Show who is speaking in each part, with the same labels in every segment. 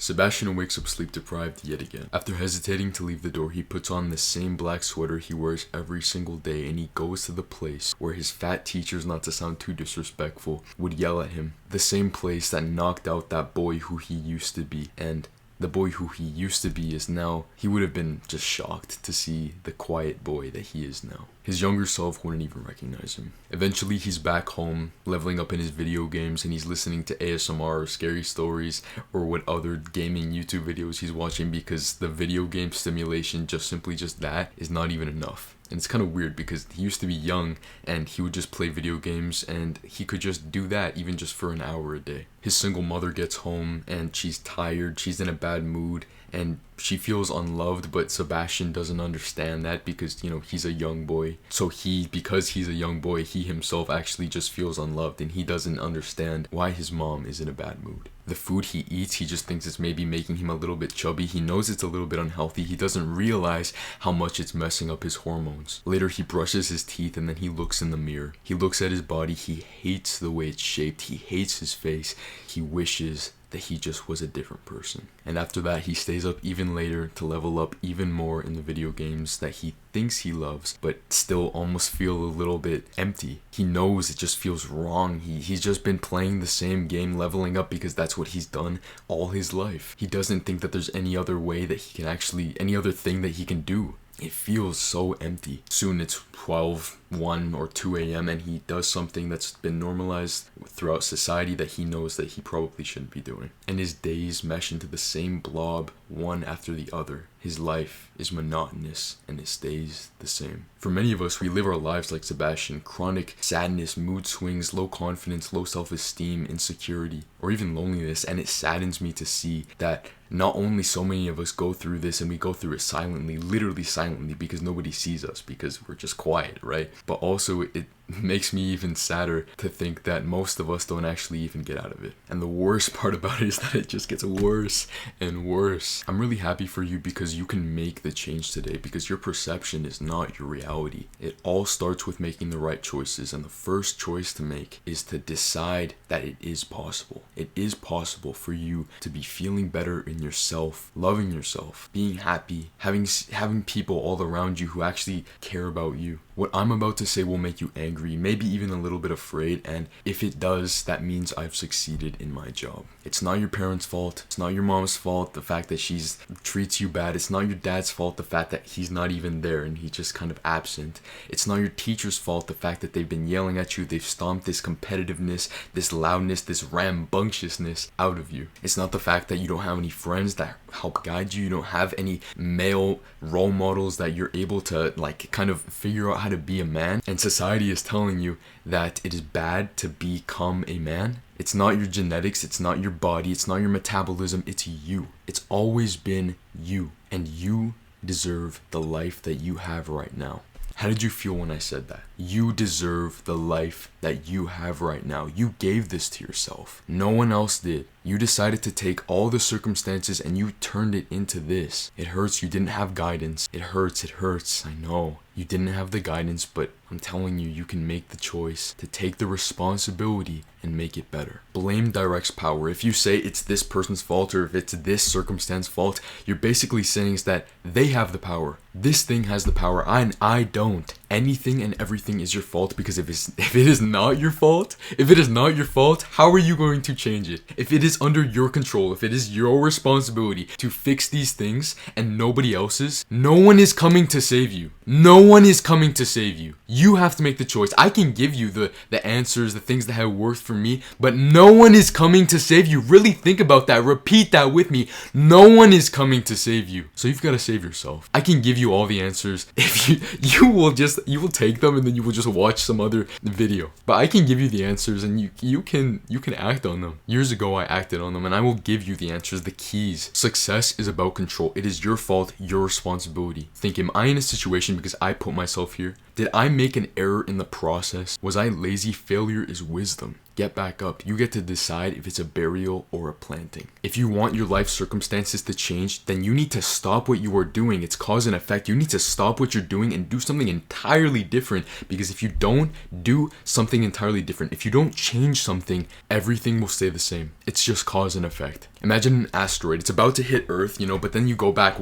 Speaker 1: Sebastian wakes up sleep deprived yet again. After hesitating to leave the door, he puts on the same black sweater he wears every single day and he goes to the place where his fat teachers, not to sound too disrespectful, would yell at him. The same place that knocked out that boy who he used to be. And the boy who he used to be is now, he would have been just shocked to see the quiet boy that he is now. His younger self wouldn't even recognize him. Eventually he's back home, leveling up in his video games, and he's listening to ASMR or scary stories or what other gaming YouTube videos he's watching, because the video game stimulation, just that, is not even enough. And it's kind of weird because he used to be young and he would just play video games and he could just do that even just for an hour a day. His single mother gets home and she's tired, she's in a bad mood, and she feels unloved, but Sebastian doesn't understand that because, he's a young boy. So because he's a young boy, he himself actually just feels unloved and he doesn't understand why his mom is in a bad mood. The food he eats, he just thinks it's maybe making him a little bit chubby. He knows it's a little bit unhealthy. He doesn't realize how much it's messing up his hormones. Later, he brushes his teeth and then he looks in the mirror. He looks at his body. He hates the way it's shaped. He hates his face. He wishes that he just was a different person. And after that, he stays up even later to level up even more in the video games that he thinks he loves, but still almost feel a little bit empty. He knows it just feels wrong. He's just been playing the same game, leveling up because that's what he's done all his life. He doesn't think that there's any other way that he can any other thing that he can do. It feels so empty. Soon it's 12, 1 or 2 a.m. and he does something that's been normalized throughout society that he knows that he probably shouldn't be doing. And his days mesh into the same blob, one after the other. His life is monotonous and it stays the same. For many of us, we live our lives like Sebastian. Chronic sadness, mood swings, low confidence, low self-esteem, insecurity, or even loneliness. And it saddens me to see that not only so many of us go through this and we go through it silently, literally silently, because nobody sees us because we're just quiet, right? But also it makes me even sadder to think that most of us don't actually even get out of it. And the worst part about it is that it just gets worse and worse. I'm really happy for you because you can make the change today, because your perception is not your reality. It all starts with making the right choices, and the first choice to make is to decide that it is possible. It is possible for you to be feeling better in yourself, loving yourself, being happy, having people all around you who actually care about you. What I'm about to say will make you angry, maybe even a little bit afraid, and if it does, that means I've succeeded in my job. It's not your parents' fault. It's not your mom's fault, the fact that she treats you bad. It's not your dad's fault, the fact that he's not even there and he's just kind of absent. It's not your teacher's fault, the fact that they've been yelling at you. They've stomped this competitiveness, this loudness, this rambunctiousness out of you. It's not the fact that you don't have any friends that help guide you. You don't have any male role models that you're able to kind of figure out how to be a man. And society is telling you that it is bad to become a man. It's not your genetics, it's not your body, it's not your metabolism, it's you. It's always been you. And you deserve the life that you have right now. How did you feel when I said that? You deserve the life that you have right now. You gave this to yourself. No one else did. You decided to take all the circumstances and you turned it into this. It hurts. You didn't have guidance. It hurts. I know. You didn't have the guidance, but I'm telling you, you can make the choice to take the responsibility and make it better. Blame directs power. If you say it's this person's fault or if it's this circumstance's fault, you're basically saying is that they have the power. This thing has the power, and I don't. Anything and everything is your fault, because if it is not your fault, how are you going to change it? If it is under your control, if it is your responsibility to fix these things and nobody else's, no one is coming to save you. No one is coming to save you. You have to make the choice. I can give you the answers, the things that have worked for me, but no one is coming to save you. Really think about that. Repeat that with me. No one is coming to save you. So you've got to save yourself. I can give you all the answers if you will take them and then you will just watch some other video. But I can give you the answers and you can act on them. Years ago I acted on them, and I will give you the answers, the keys. Success is about control. It is your fault, your responsibility. Think, am I in a situation because I put myself here? Did I make an error in the process? Was I lazy? Failure is wisdom. get back up. You get to decide if it's a burial or a planting. If you want your life circumstances to change, then you need to stop what you are doing. It's cause and effect. You need to stop what you're doing and do something entirely different, because if you don't do something entirely different, if you don't change something, everything will stay the same. It's just cause and effect. Imagine an asteroid. It's about to hit Earth, but then you go back,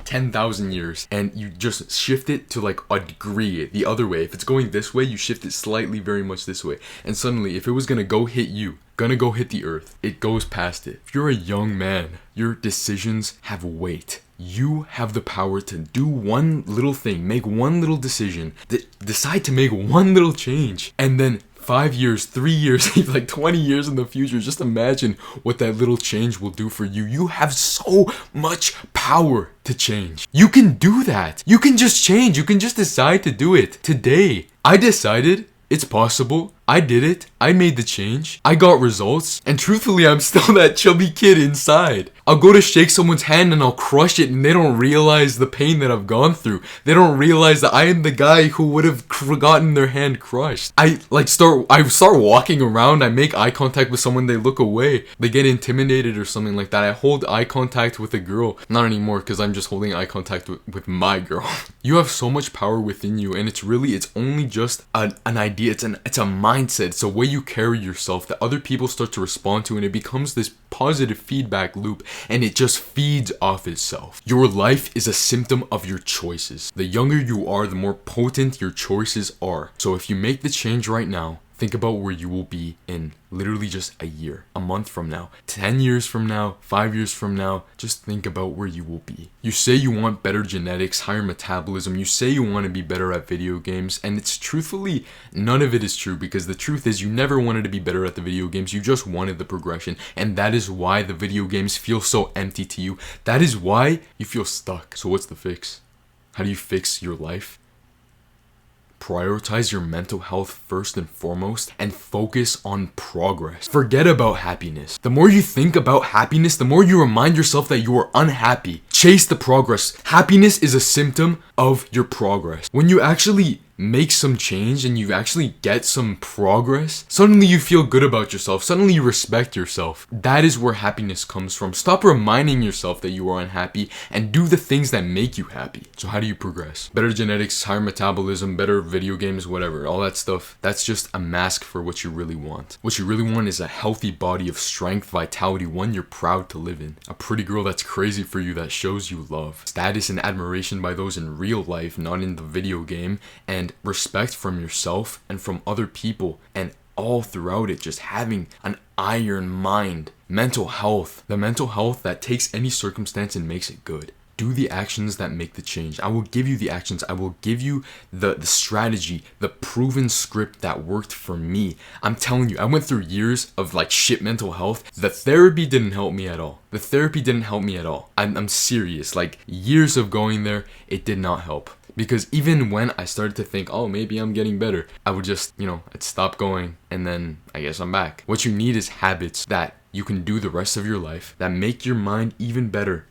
Speaker 1: 10,000 years, and you just shift it to like a degree the other way. If it's going this way, you shift it slightly very much this way. And suddenly, if it was gonna go hit you, gonna go hit the Earth, it goes past it. If you're a young man, your decisions have weight. You have the power to do one little thing, make one little decision, decide to make one little change, and then 5 years, 3 years, like 20 years in the future, just imagine what that little change will do for you. You have so much power to change. You can do that. You can just change. You can just decide to do it. Today, I decided it's possible. I did it. I made the change. I got results. And truthfully, I'm still that chubby kid inside. I'll go to shake someone's hand and I'll crush it, and they don't realize the pain that I've gone through. They don't realize that I am the guy who would have gotten their hand crushed. I start walking around. I make eye contact with someone. They look away. They get intimidated or something like that. I hold eye contact with a girl. Not anymore, because I'm just holding eye contact with my girl. You have so much power within you, and it's only just an idea. It's a mindset. It's a way you carry yourself that other people start to respond to, and it becomes this positive feedback loop, and it just feeds off itself. Your life is a symptom of your choices. The younger you are, the more potent your choices are. So if you make the change right now, think about where you will be in literally just a year, a month from now, 10 years from now, 5 years from now. Just think about where you will be. You say you want better genetics, higher metabolism. You say you want to be better at video games. And it's truthfully, none of it is true, because the truth is you never wanted to be better at the video games. You just wanted the progression. And that is why the video games feel so empty to you. That is why you feel stuck. So what's the fix? How do you fix your life? Prioritize your mental health first and foremost, and focus on progress. Forget about happiness. The more you think about happiness, the more you remind yourself that you are unhappy. Chase the progress. Happiness is a symptom of your progress. When you actually make some change and you actually get some progress, suddenly you feel good about yourself. Suddenly you respect yourself. That is where happiness comes from. Stop reminding yourself that you are unhappy and do the things that make you happy. So how do you progress? Better genetics, higher metabolism, better video games, whatever, all that stuff. That's just a mask for what you really want. What you really want is a healthy body of strength, vitality, one you're proud to live in. A pretty girl that's crazy for you, that shows you love. Status and admiration by those in real life, not in the video game. And respect from yourself and from other people, and all throughout it, just having an iron mind. Mental health, the mental health that takes any circumstance and makes it good. Do the actions that make the change. I will give you the actions. I will give you the strategy, the proven script that worked for me. I'm telling you, I went through years of shit mental health. The therapy didn't help me at all. I'm serious. Years of going there, it did not help. Because even when I started to think, oh, maybe I'm getting better, I would just, I'd stop going, and then I guess I'm back. What you need is habits that you can do the rest of your life that make your mind even better,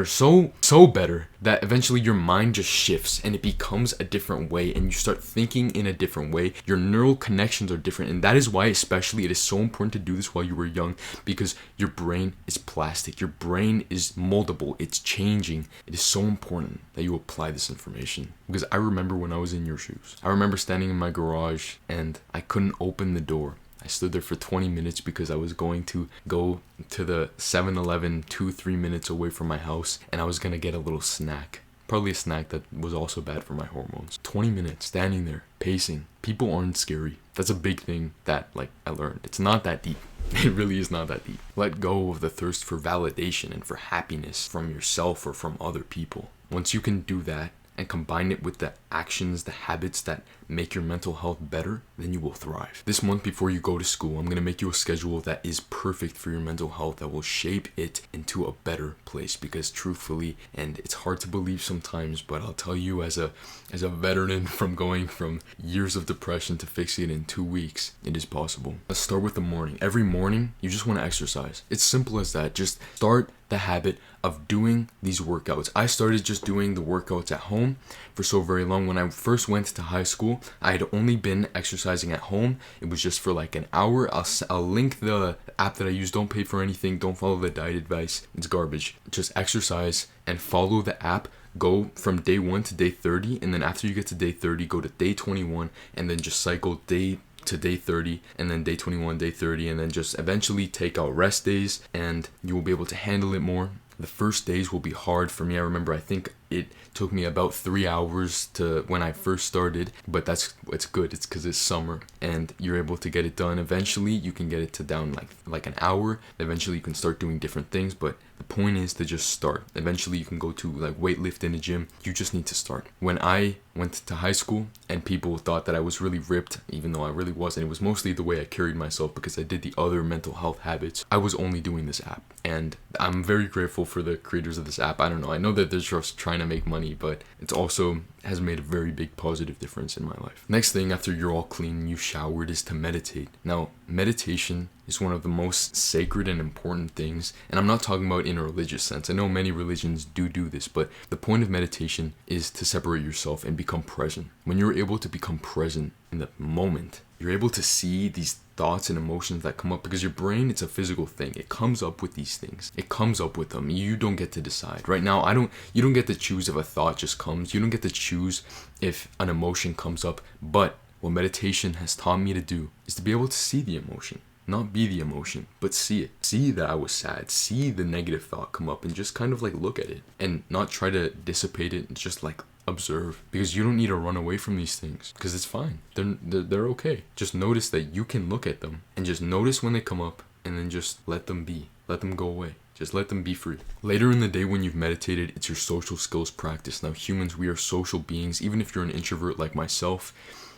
Speaker 1: so better that eventually your mind just shifts and it becomes a different way, and you start thinking in a different way. Your neural connections are different, and that is why especially it is so important to do this while you were young, because your brain is plastic, your brain is moldable, it's changing. It is so important that you apply this information, because I remember when I was in your shoes. I remember standing in my garage and I couldn't open the door. I stood there for 20 minutes because I was going to go to the 7-Eleven 2-3 minutes away from my house, and I was going to get a little snack. Probably a snack that was also bad for my hormones. 20 minutes standing there, pacing. People aren't scary. That's a big thing that I learned. It's not that deep. It really is not that deep. Let go of the thirst for validation and for happiness from yourself or from other people. Once you can do that, and combine it with the actions, the habits that make your mental health better, then you will thrive. This month before you go to school, I'm going to make you a schedule that is perfect for your mental health, that will shape it into a better place. Because truthfully, and it's hard to believe sometimes, but I'll tell you as a veteran from going from years of depression to fixing it in 2 weeks, it is possible. Let's start with the morning. Every morning, you just want to exercise. It's simple as that. Just start the habit of doing these workouts. I started just doing the workouts at home for so very long. When I first went to high school, I had only been exercising at home. It was just for like an hour. I'll link the app that I use. Don't pay for anything. Don't follow the diet advice. It's garbage. Just exercise and follow the app. Go from day 1 to day 30, and then after you get to day 30, go to day 21, and then just cycle day to day 30, and then day 21, day 30, and then just eventually take out rest days, and you will be able to handle it more. The first days will be hard for me. I remember, I think it took me about 3 hours to when I first started, but it's good. It's because it's summer and you're able to get it done. Eventually you can get it to down like an hour. Eventually you can start doing different things, but the point is to just start. Eventually you can go to like weightlift in a gym. You just need to start. When I went to high school and people thought that I was really ripped, even though I really wasn't, it was mostly the way I carried myself because I did the other mental health habits. I was only doing this app, and I'm very grateful for the creators of this app. I don't know, I know that they're just trying to make money, but it's also has made a very big positive difference in my life. Next thing after you're all clean and you showered is to meditate. Now, meditation is one of the most sacred and important things, and I'm not talking about in a religious sense. I know many religions do this, but the point of meditation is to separate yourself and become present. When you're able to become present in the moment, you're able to see these thoughts and emotions that come up, because your brain, it's a physical thing. It comes up with these things. It comes up with them. You don't get to decide. Right now, you don't get to choose if a thought just comes. You don't get to choose if an emotion comes up. But what meditation has taught me to do is to be able to see the emotion. Not be the emotion, but see it. See that I was sad. See the negative thought come up and just kind of like look at it and not try to dissipate it. Just like observe, because you don't need to run away from these things because it's fine. They're okay. Just notice that you can look at them and just notice when they come up and then just let them be. Let them go away. Just let them be free. Later in the day when you've meditated, it's your social skills practice. Now, humans, we are social beings. Even if you're an introvert like myself,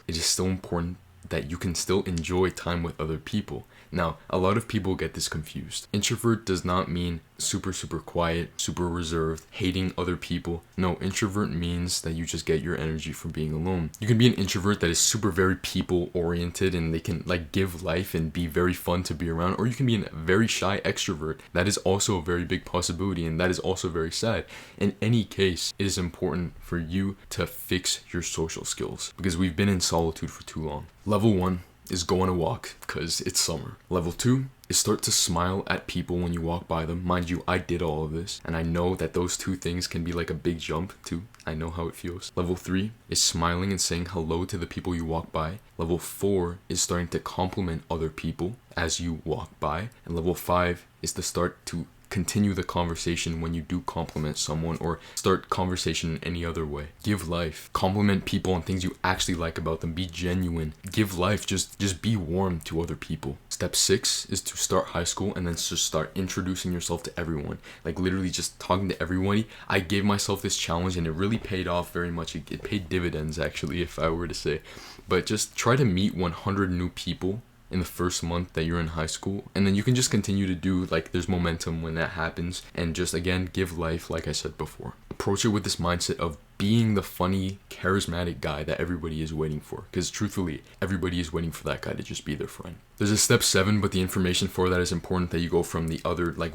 Speaker 1: it is still important that you can still enjoy time with other people. Now, a lot of people get this confused. Introvert does not mean super quiet, super reserved, hating other people. No, introvert means that you just get your energy from being alone. You can be an introvert that is super very people oriented and they can like give life and be very fun to be around, or you can be a very shy extrovert. That is also a very big possibility, and that is also very sad. In any case, it is important for you to fix your social skills because we've been in solitude for too long. Level 1 is go on a walk because it's summer. Level 2 is start to smile at people when you walk by them. Mind you, I did all of this, and I know that those two things can be like a big jump too. I know how it feels. Level 3 is smiling and saying hello to the people you walk by. Level 4 is starting to compliment other people as you walk by. And level 5 is to start to continue the conversation when you do compliment someone, or start conversation in any other way. Give life. Compliment people on things you actually like about them. Be genuine. Give life. Just be warm to other people. Step 6 is to start high school and then just start introducing yourself to everyone. Like literally just talking to everybody. I gave myself this challenge and it really paid off very much. It paid dividends actually, if I were to say. But just try to meet 100 new people in the first month that you're in high school, and then you can just continue to do, like, there's momentum when that happens, and just again give life like I said before. Approach it with this mindset of being the funny, charismatic guy that everybody is waiting for, because truthfully everybody is waiting for that guy to just be their friend. There's a step 7, but the information for that is important that you go from the other like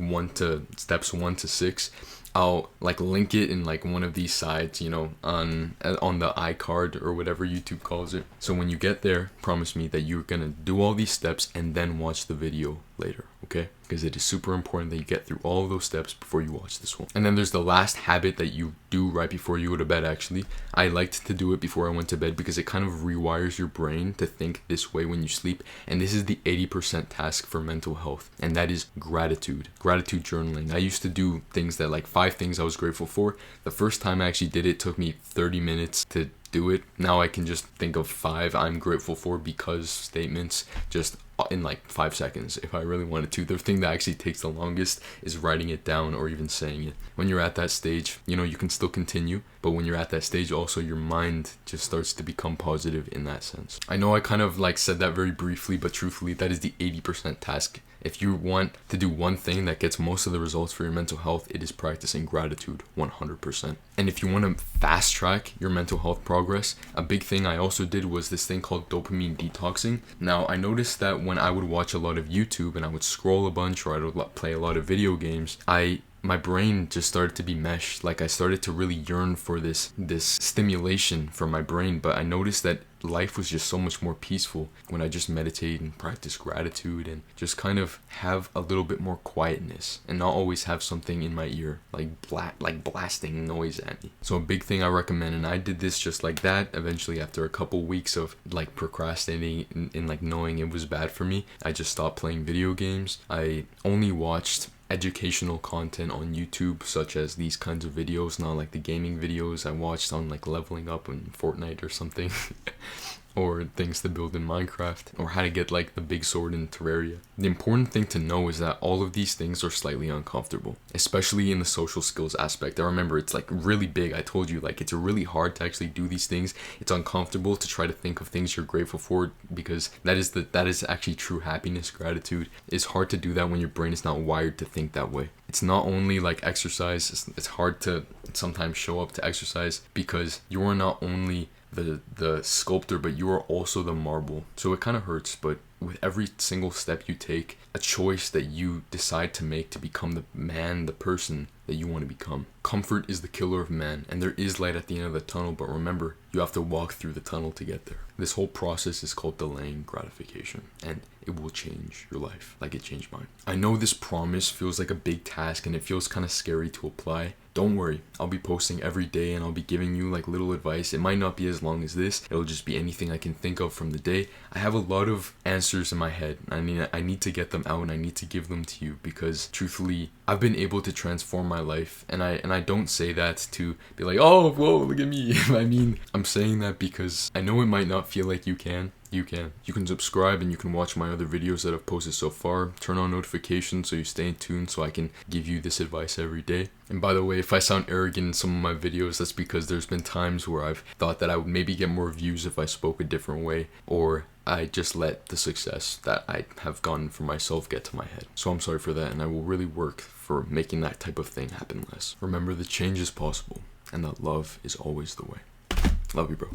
Speaker 1: steps 1 to 6. I'll like link it in like one of these sites, you know, on the iCard or whatever YouTube calls it. So when you get there, promise me that you're gonna do all these steps and then watch the video later, okay? Because it is super important that you get through all of those steps before you watch this one. And then there's the last habit that you do right before you go to bed, actually. I liked to do it before I went to bed because it kind of rewires your brain to think this way when you sleep. And this is the 80% task for mental health, and that is gratitude. Gratitude journaling. I used to do things that like 5 things I was grateful for. The first time I actually did it took me 30 minutes to do it. Now I can just think of 5 I'm grateful for because statements just in like 5 seconds if I really wanted to. The thing that actually takes the longest is writing it down or even saying it. When you're at that stage, you know, you can still continue, but when you're at that stage also your mind just starts to become positive in that sense. I know I kind of like said that very briefly, but truthfully that is the 80% task. If you want to do one thing that gets most of the results for your mental health, it is practicing gratitude 100%. And if you want to fast track your mental health progress, a big thing I also did was this thing called dopamine detoxing. Now, I noticed that when I would watch a lot of YouTube and I would scroll a bunch or I would play a lot of video games, I my brain just started to be meshed. Like I started to really yearn for this stimulation from my brain, but I noticed that life was just so much more peaceful when I just meditate and practice gratitude and just kind of have a little bit more quietness and not always have something in my ear like blasting noise at me. So a big thing I recommend, and I did this just like that eventually after a couple weeks of like procrastinating and like knowing it was bad for me, I just stopped playing video games. I only watched educational content on YouTube, such as these kinds of videos, not like the gaming videos I watched on like leveling up in Fortnite or something. Or things to build in Minecraft, or how to get like the big sword in Terraria. The important thing to know is that all of these things are slightly uncomfortable, especially in the social skills aspect. I remember it's like really big. I told you, like, it's really hard to actually do these things. It's uncomfortable to try to think of things you're grateful for, because that is actually true happiness. Gratitude. It's hard to do that when your brain is not wired to think that way. It's not only like exercise. It's hard to sometimes show up to exercise because you are not only the sculptor, but you are also the marble. So it kind of hurts, but with every single step you take, a choice that you decide to make to become the man, the person that you want to become. Comfort is the killer of man, and there is light at the end of the tunnel, but remember, you have to walk through the tunnel to get there. This whole process is called delaying gratification, and it will change your life like it changed mine. I know this promise feels like a big task and it feels kind of scary to apply. Don't worry, I'll be posting every day and I'll be giving you like little advice. It might not be as long as this. It'll just be anything I can think of from the day. I have a lot of answers in my head. I need to get them out and I need to give them to you because truthfully, I've been able to transform my life, and I don't say that to be like, oh, whoa, look at me. I mean, I'm saying that because I know it might not feel like you can. You can subscribe and you can watch my other videos that I've posted so far. Turn on notifications so you stay in tune so I can give you this advice every day. And by the way, if I sound arrogant in some of my videos, that's because there's been times where I've thought that I would maybe get more views if I spoke a different way, or I just let the success that I have gotten for myself get to my head. So I'm sorry for that, and I will really work for making that type of thing happen less. Remember that change is possible and that love is always the way. Love you, bro.